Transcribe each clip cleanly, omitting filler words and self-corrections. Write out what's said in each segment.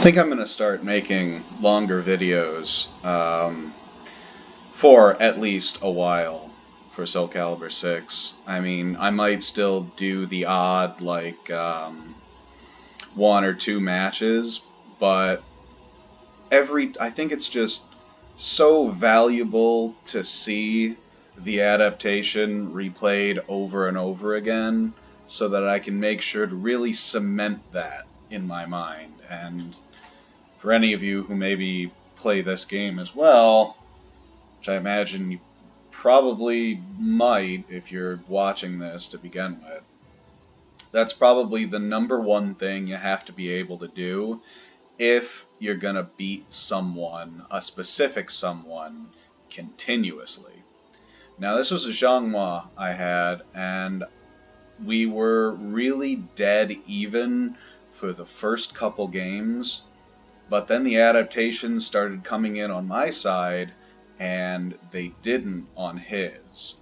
think I'm going to start making longer videos for at least a while for Soul Calibur 6. I mean, I might still do the odd, like, 1 or 2 matches, but I think it's just so valuable to see the adaptation replayed over and over again so that I can make sure to really cement that in my mind. And for any of you who maybe play this game as well, which I imagine you probably might if you're watching this to begin with, that's probably the #1 thing you have to be able to do if you're going to beat someone, a specific someone, continuously. Now, this was a Xianghua I had, and we were really dead even for the first couple games, but then the adaptations started coming in on my side, and they didn't on his.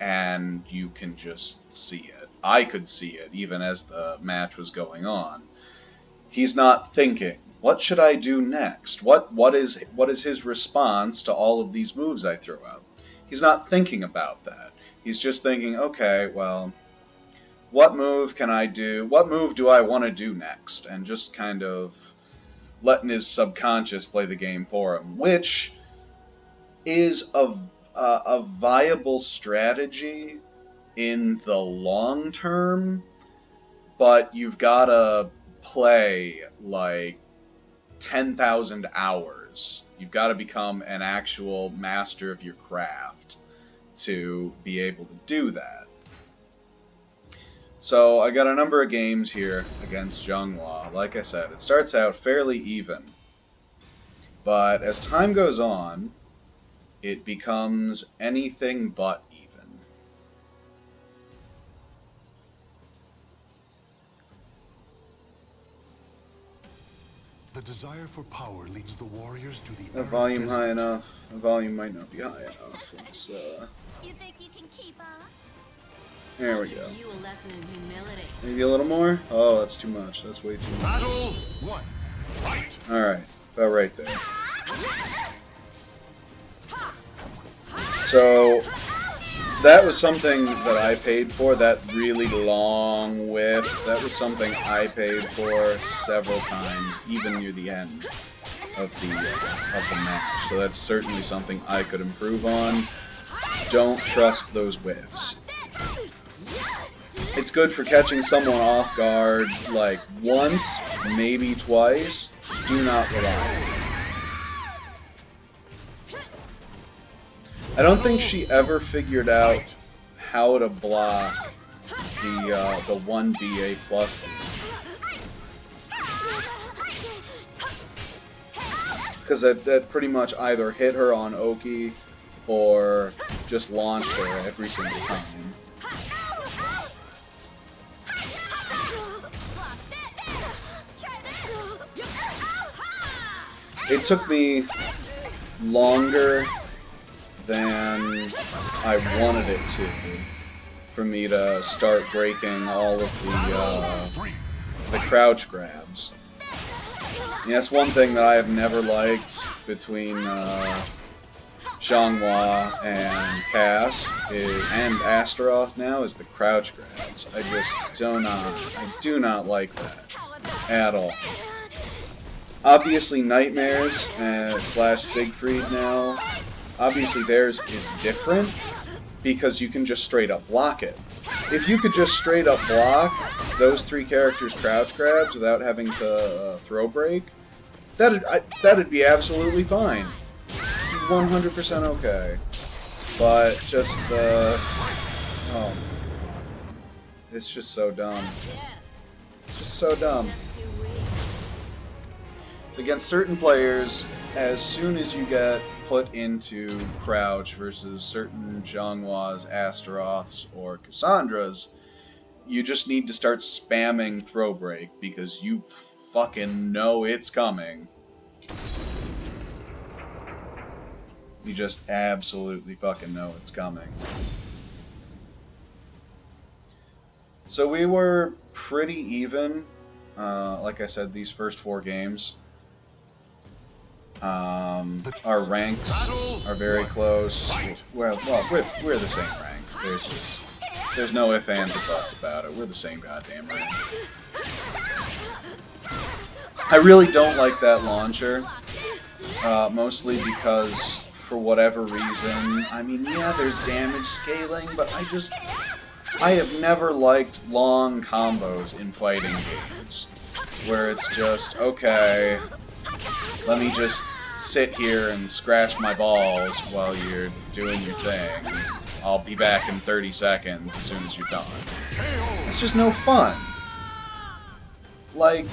And you can just see it. I could see it, even as the match was going on. He's not thinking, what should I do next? What is his response to all of these moves I throw out? He's not thinking about that. He's just thinking, okay, well, what move can I do? What move do I want to do next? And just kind of letting his subconscious play the game for him, which is a viable strategy in the long term, but you've got to play like 10,000 hours. You've got to become an actual master of your craft to be able to do that. So I got a number of games here against Xianghua. Like I said, it starts out fairly even, but as time goes on, it becomes anything but even. The desire for power leads the warriors to the volume high enough. The volume might not be high enough. Let's You think you can keep up? there we go. You a lesson in humility. Maybe a little more? Oh, that's too much. That's way too much. Battle 1. Fight. Alright, about right there. So, that was something that I paid for, that really long whiff. That was something I paid for several times, even near the end of the match. So that's certainly something I could improve on. Don't trust those whiffs. It's good for catching someone off guard, like, once, maybe twice. Do not rely on it. I don't think she ever figured out how to block the 1 BA plus because that pretty much either hit her on Oki or just launched her every single time. It took me longer than I wanted it to for me to start breaking all of the crouch grabs. And that's one thing that I have never liked between Xianghua and Cass and Astaroth now is the crouch grabs. I do not like that at all. Obviously Nightmares slash Siegfried now, obviously theirs is different because you can just straight up block it. If you could just straight up block those 3 characters' crouch grabs without having to throw break, that'd be absolutely fine. 100% okay. But just oh, it's just so dumb. It's just so dumb. So against certain players, as soon as you get put into crouch versus certain Xianghuas, Astaroths, or Cassandras, you just need to start spamming throw break because you fucking know it's coming. You just absolutely fucking know it's coming. So we were pretty even Like I said, these first 4 games. Our ranks are very close. Well, we're the same rank. There's no ifs, ands, or buts about it. We're the same goddamn rank. I really don't like that launcher, mostly because, for whatever reason, I mean, yeah, there's damage scaling, but I have never liked long combos in fighting games, where it's just, okay, let me just sit here and scratch my balls while you're doing your thing. I'll be back in 30 seconds as soon as you're done. It's just no fun. Like,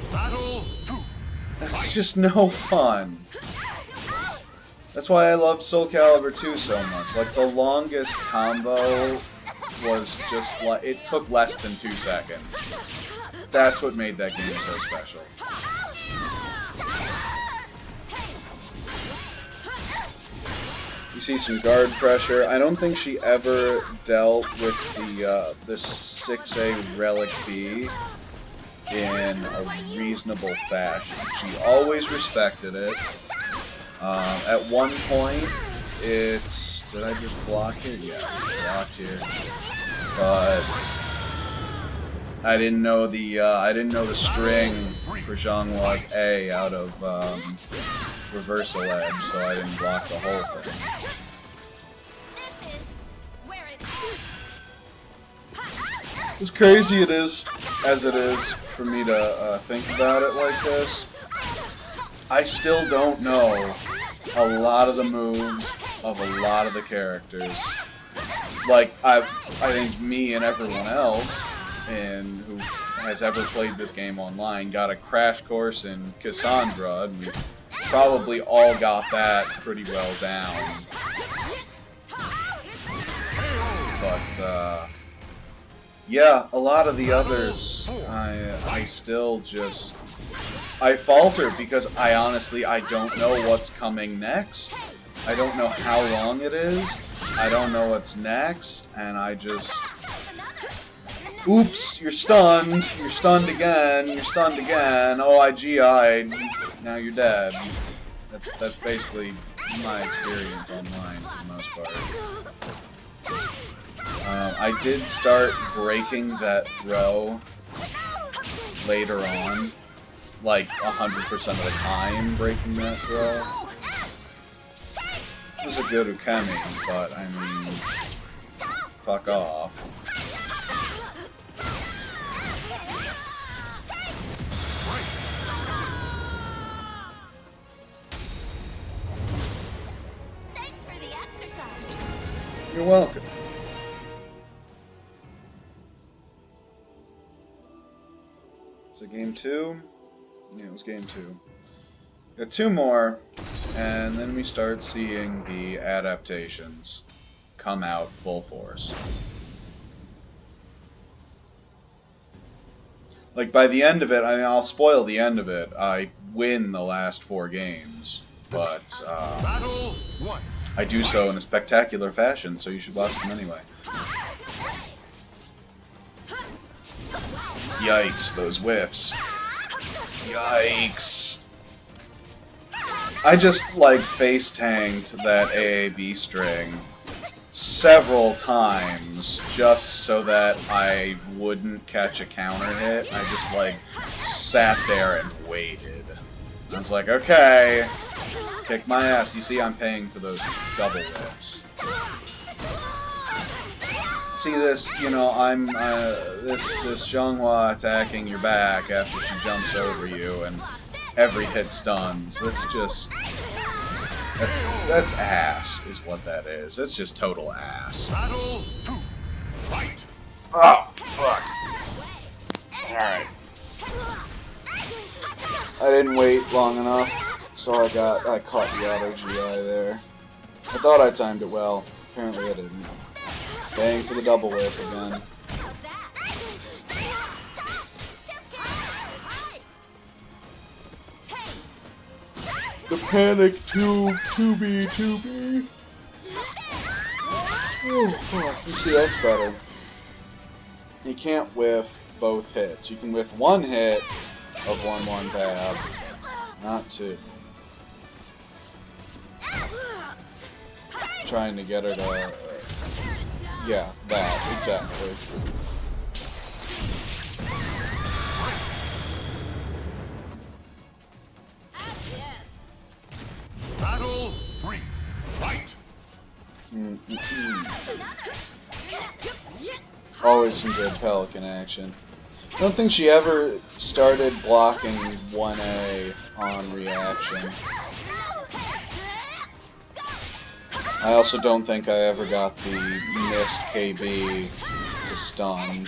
that's just no fun. That's why I loved Soul Calibur 2 so much. Like, the longest combo was just like, it took less than 2 seconds. That's what made that game so special. You see some guard pressure. I don't think she ever dealt with the 6A Relic B in a reasonable fashion. She always respected it. At one point, it's... Did I just block it? Yeah, I blocked here. But I didn't know the string for Xianghua's A out of reversal edge, so I didn't block the whole thing. As crazy it is as it is for me to think about it like this, I still don't know a lot of the moves of a lot of the characters. Like, I think me and everyone else who has ever played this game online got a crash course in Cassandra, and we probably all got that pretty well down. But, yeah, a lot of the others, I still just... I falter because I don't know what's coming next. I don't know how long it is. I don't know what's next, and I just... Oops, you're stunned. You're stunned again. You're stunned again. Oh, I GI'd. Now you're dead. That's basically my experience online for the most part. I did start breaking that throw later on, like 100% of the time breaking that throw. It was a good Ukemi, but I mean, fuck off. Thanks for the exercise. You're welcome. So game 2? Yeah, it was game 2. Got 2 more, and then we start seeing the adaptations come out full force. Like, by the end of it, I mean, I'll spoil the end of it, I win the last 4 games, but I do so in a spectacular fashion, so you should watch them anyway. Yikes, those whiffs. Yikes. I just, like, face tanked that AAB string several times just so that I wouldn't catch a counter hit. I just, like, sat there and waited. I was like, okay, kick my ass. You see, I'm paying for those double whiffs. See this, you know, I'm, this Xianghua attacking your back after she jumps over you, and every hit stuns. That's just, that's ass, is what that is. That's just total ass. Oh, fuck. Alright. I didn't wait long enough, so I caught the auto GI there. I thought I timed it well. Apparently I didn't. Paying for the double whip again. The panic 2B. Oh, fuck. You see, that's better. You can't whiff both hits. You can whiff one hit, of 1-1 tab, not 2. Trying to get her to, yeah, that, exactly. Battle 3. Fight. Always some good Pelican action. I don't think she ever started blocking 1A on reaction. I also don't think I ever got the missed KB to stun.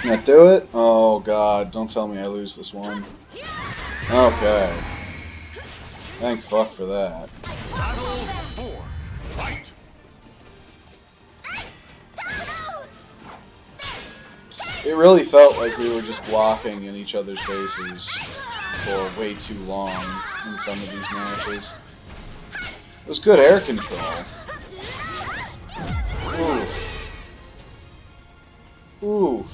Can I do it? Oh god, don't tell me I lose this one. Okay. Thank fuck for that. Battle 4. Fight. It really felt like we were just blocking in each other's faces for way too long in some of these matches. It was good air control. Oof. Oof.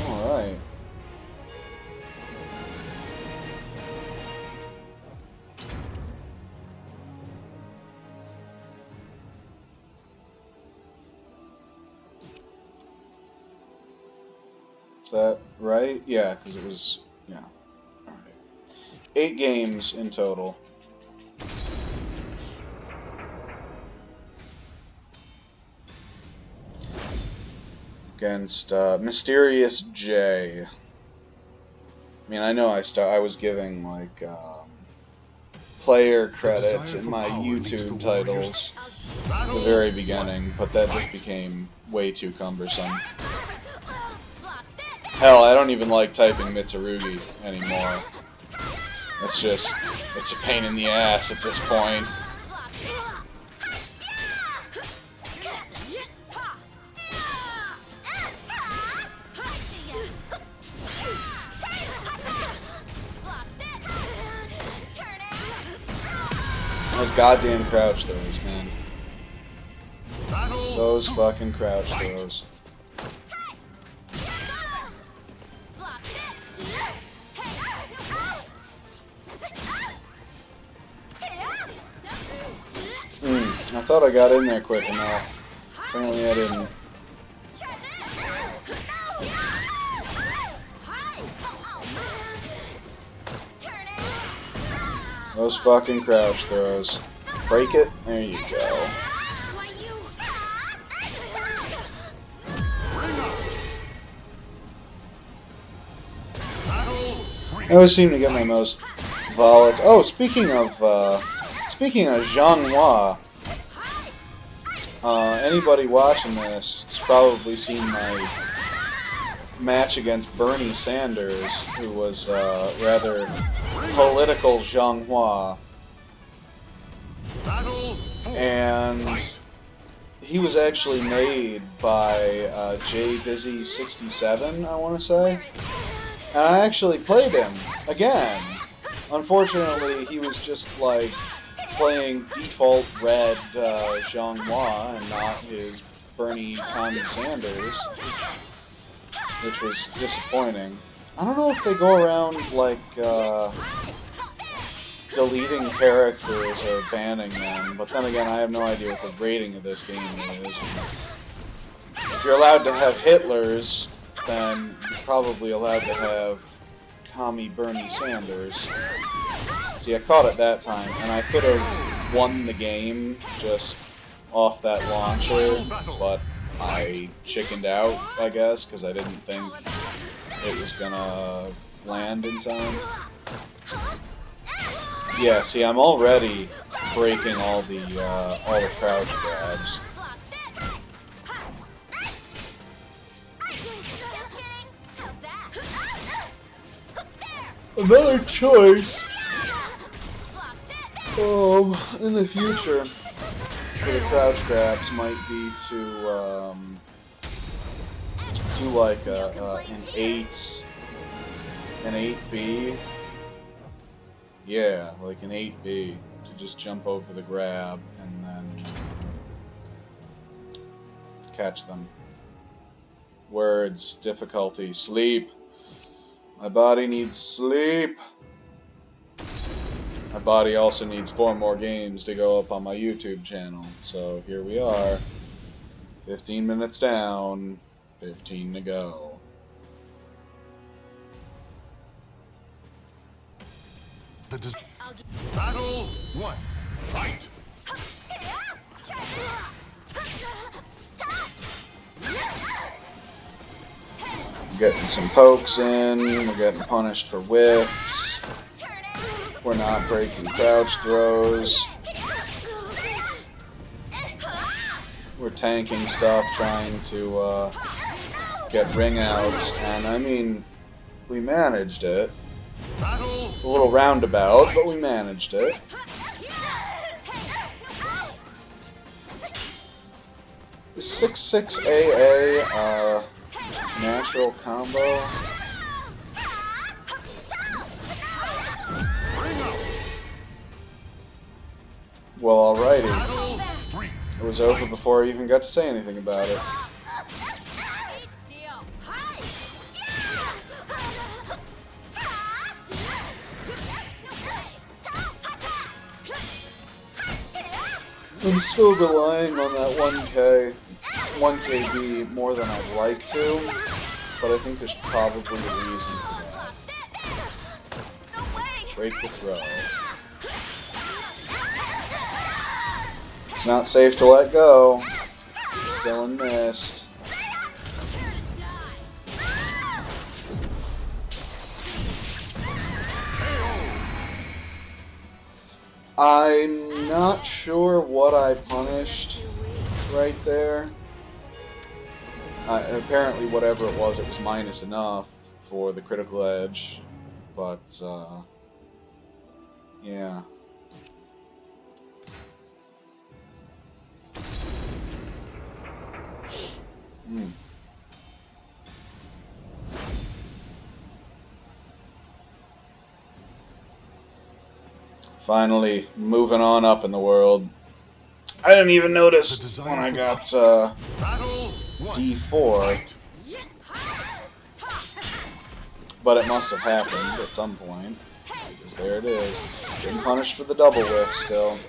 Alright. Is that right? Yeah, because it was, yeah. Alright. 8 games in total. Against Mysterious J. I mean, I know I was giving, like, player credits in my YouTube titles at the very beginning, but that just became way too cumbersome. Hell, I don't even like typing Mitsurugi anymore. It's just, it's a pain in the ass at this point. Those goddamn crouch throws, man. Those fucking crouch throws. I thought I got in there quick enough. Apparently I didn't. Those fucking crouch throws. Break it? There you go. I always seem to get my most volatile. Oh, speaking of Xianghua, anybody watching this has probably seen my match against Bernie Sanders, who was rather political Xianghua, and he was actually made by sc6, I want to say. And I actually played him again. Unfortunately, he was just like playing default red Xianghua and not his Bernie Tommy Sanders, which was disappointing. I don't know if they go around like deleting characters or banning them, but then again, I have no idea what the rating of this game is. If you're allowed to have Hitlers, then you're probably allowed to have Commie Bernie Sanders. See, I caught it that time, and I could have won the game just off that launcher, but I chickened out, I guess, because I didn't think it was gonna land in time. Yeah, see, I'm already breaking all the crouch grabs. Another choice in the future for the crouch grabs might be to do like an 8B. Yeah, like an 8B to just jump over the grab and then catch them. Words, difficulty, sleep. My body needs sleep. My body also needs 4 more games to go up on my YouTube channel. So here we are. 15 minutes down, 15 to go. Battle 1. Fight! Getting some pokes in, we're getting punished for whiffs, we're not breaking crouch throws, we're tanking stuff, trying to get ring outs, and I mean, we managed it. A little roundabout, but we managed it. The 6-6 AA, natural combo. Well, alrighty. It was over before I even got to say anything about it. I'm still relying on that 1KB more than I'd like to, but I think there's probably a reason for that. Break the throw. It's not safe to let go. Still in mist. I'm not sure what I punished right there. Apparently whatever it was minus enough for the critical edge, but yeah. Finally, moving on up in the world. I didn't even notice when I got D4, but it must have happened at some point, because there it is. Getting punished for the double whiff still.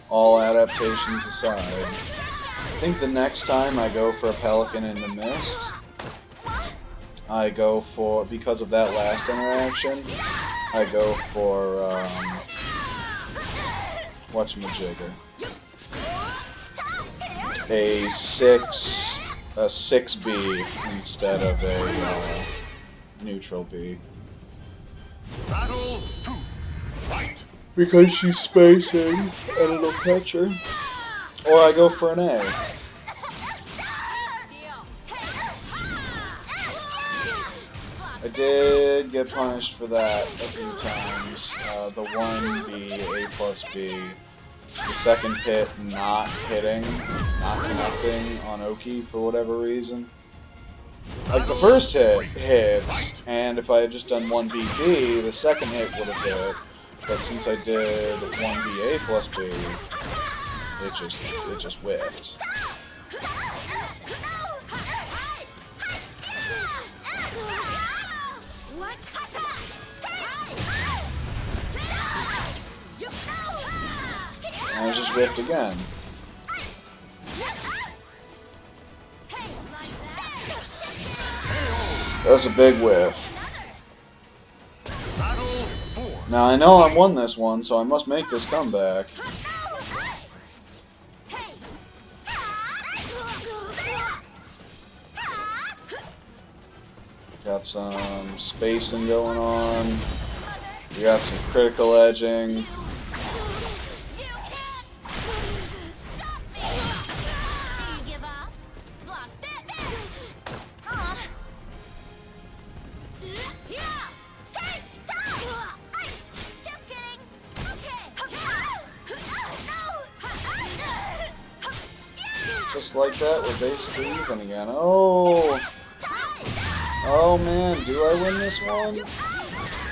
All adaptations aside. I think the next time I go for a Pelican in the Mist, I go for, because of that last interaction, I go for, whatchamajigger. A 6B instead of a neutral B. Battle 2. Fight! Because she's spacing and it'll catch her. Or I go for an A. I did get punished for that a few times. The 1B, A plus B. The second hit not hitting, not connecting on Oki for whatever reason. Like the first hit hits, and if I had just done 1BB, the second hit would have hit. But since I did 1B A plus B, it just whiffed. And it just whiffed again. That was a big whiff. Now I know I won this one, so I must make this comeback. Got some spacing going on. We got some critical edging. Just like that, we're basically even again. Oh! Oh man, do I win this one?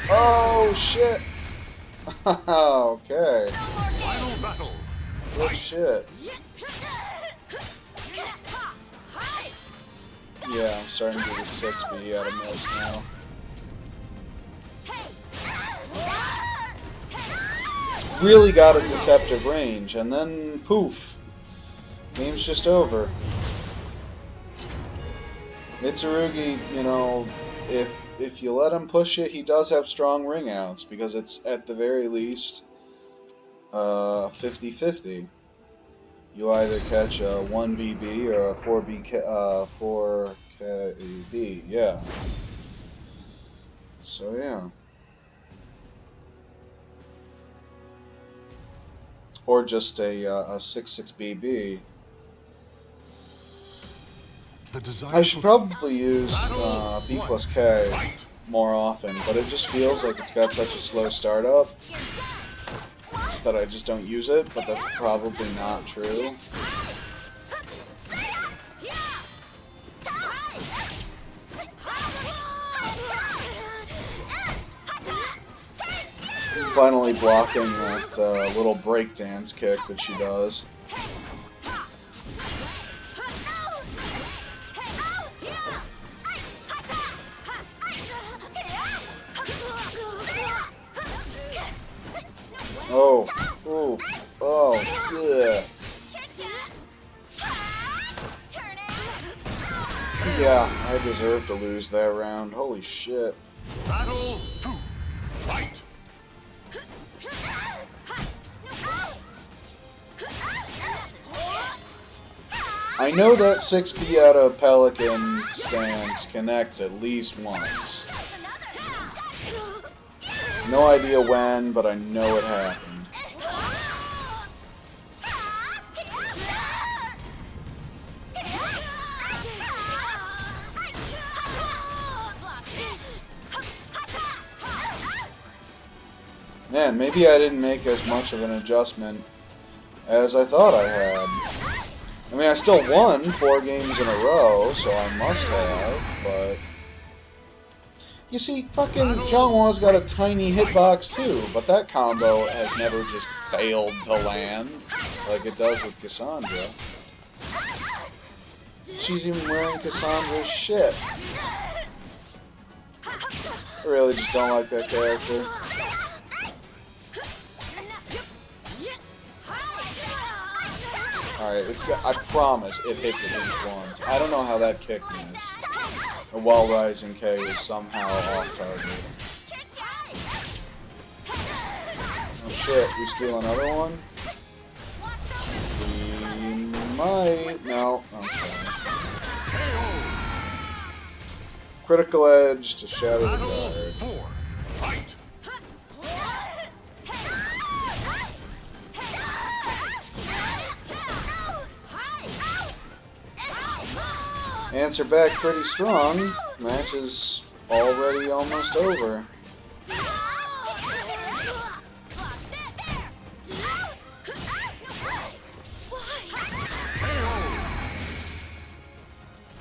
Oh shit! Okay. Final battle. Good shit. Yeah, I'm starting to do the 6B out of miss now. Really got a deceptive range, and then poof, game's just over. Mitsurugi, you know, if you let him push it, he does have strong ring outs because it's at the very least 50-50. You either catch a 1BB or a 4KB, yeah. So yeah. Or just a 6-6BB. I should probably use B plus K more often, but it just feels like it's got such a slow startup that I just don't use it, but that's probably not true. Finally blocking that little breakdance kick that she does. Oh, ooh, oh, yeah. Yeah, I deserve to lose that round. Holy shit. Battle 2. Fight. I know that 6B out of Pelican stance connects at least once. No idea when, but I know it happened. Man, maybe I didn't make as much of an adjustment as I thought I had. I mean, I still won 4 games in a row, so I must have, but... You see, fucking Xianghua's got a tiny hitbox too, but that combo has never just failed to land like it does with Cassandra. She's even wearing Cassandra's shit. I really just don't like that character. Alright, I promise it hits at least once. I don't know how that kick missed. While Rising K is somehow off target. Oh shit, we steal another one? We might. No, okay. Critical Edge to shatter the guard. 4. Fight. Answer back pretty strong. Match is already almost over.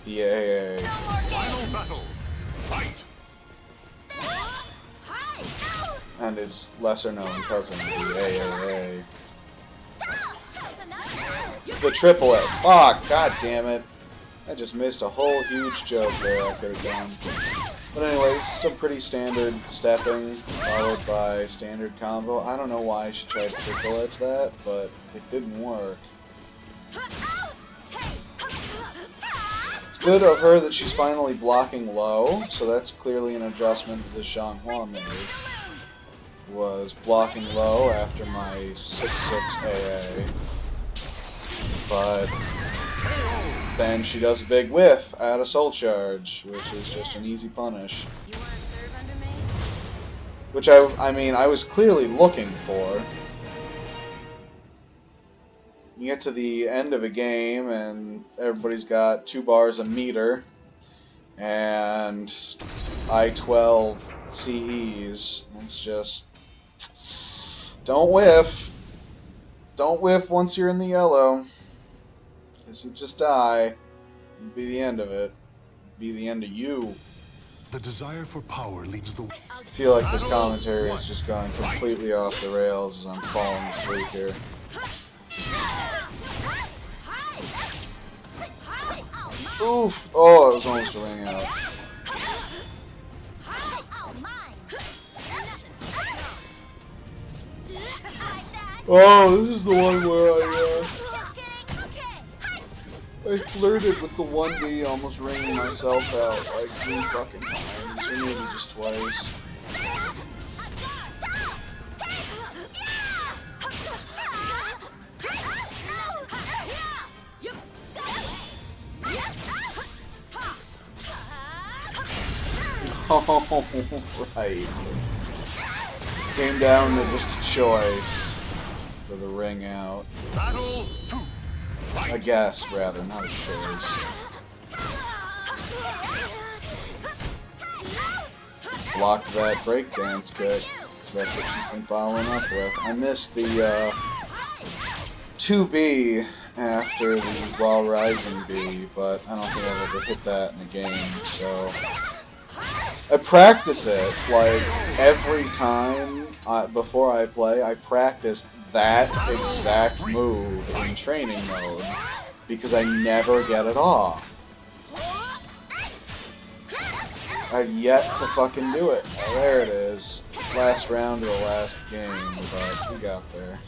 The AA. Final battle. Fight. And his lesser known cousin, the AAA. The triple X. Fuck, god damn it. I just missed a whole huge joke there I could have done. But anyways, some pretty standard stepping, followed by standard combo. I don't know why she tried to triple edge that, but it didn't work. It's good of her that she's finally blocking low, so that's clearly an adjustment that Xianghua made. Was blocking low after my 6-6 AA. But then she does a big whiff at a soul charge, which is just an easy punish. You want to serve under me? Which I mean, I was clearly looking for. You get to the end of a game and everybody's got 2 bars of meter and I-12 CEs. It's just, don't whiff. Don't whiff once you're in the yellow. Because you just die. It'd be the end of it. It'd be the end of you. The desire for power leads the way. I feel like this commentary is just going completely off the rails as I'm falling asleep here. Oof! Oh, it was almost a ring out. Oh, this is the one where I flirted with the 1D, almost ringing myself out like 3 fucking times, or maybe just twice. Oh, right. Came down to just a choice for the ring out. Battle 2. I guess, rather, not a choice. Blocked that breakdance kick, because that's what she's been following up with. I missed the 2B after the While Rising B, but I don't think I've ever hit that in a game, so... I practice it, like, every time before I play, I practice that exact move in training mode, because I never get it off. I've yet to fucking do it. Oh, there it is. Last round of the last game, but we got there.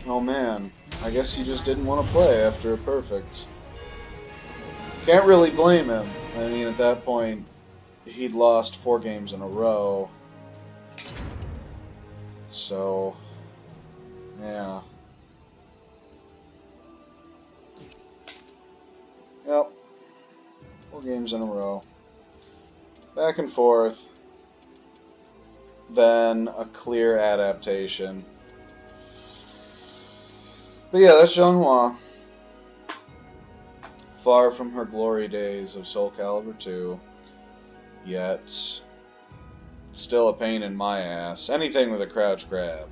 Oh man, I guess he just didn't want to play after a perfect. Can't really blame him. I mean, at that point, he'd lost 4 games in a row. So, yeah. Yep. 4 games in a row. Back and forth. Then a clear adaptation. But yeah, that's Xianghua. Far from her glory days of Soul Calibur 2. Yet, still a pain in my ass. Anything with a crouch grab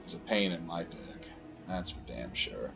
is a pain in my dick. That's for damn sure.